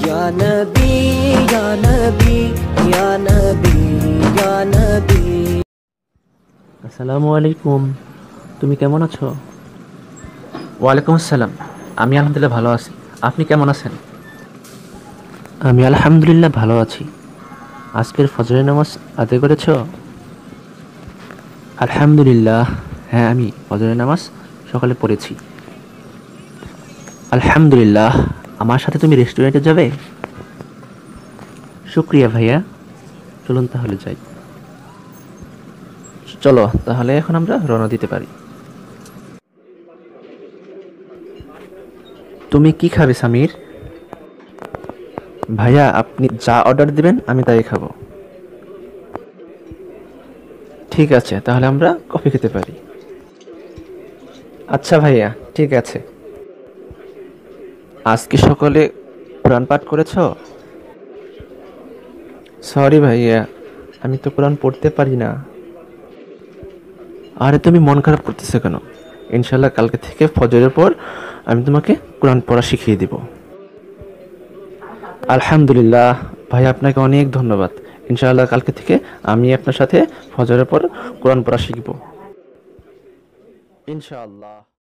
या नबी या नबी या नबी या नबी। আসসালামু আলাইকুম, তুমি কেমন আছো? ওয়ালাইকুম আসসালাম, আমি আলহামদুলিল্লাহ ভালো আছি। আপনি কেমন আছেন? আমি আলহামদুলিল্লাহ ভালো আছি। আজকের ফজরের নামাজ আদায় করেছ? আলহামদুলিল্লাহ, হ্যাঁ আমি ফজরের নামাজ সকালে পড়েছি। আলহামদুলিল্লাহ, আমার সাথে তুমি রেস্টুরেন্টে যাবে? শুক্রিয়া ভাইয়া, চলুন তাহলে যাই। চলো তাহলে এখন আমরা রওনা দিতে পারি। তুমি কি খাবে সামির? ভাইয়া আপনি যা অর্ডার দিবেন আমি তাই খাবো। ঠিক আছে, তাহলে আমরা কফি খেতে পারি। আচ্ছা ভাইয়া, ঠিক আছে। আজকে সকালে কোরআন পাঠ করেছ? সরি ভাইয়া, আমি তো কোরআন পড়তে পারি না। আরে তুমি মন খারাপ করতেছো কেন? ইনশাল্লাহ কালকে থেকে ফজরের পর আমি তোমাকে কোরআন পড়া শিখিয়ে দিব। আলহামদুলিল্লাহ ভাই, আপনাকে অনেক ধন্যবাদ। ইনশাআল্লাহ কালকে থেকে আমি আপনার সাথে ফজরের পর কোরআন পড়া শিখব ইনশাআল্লাহ।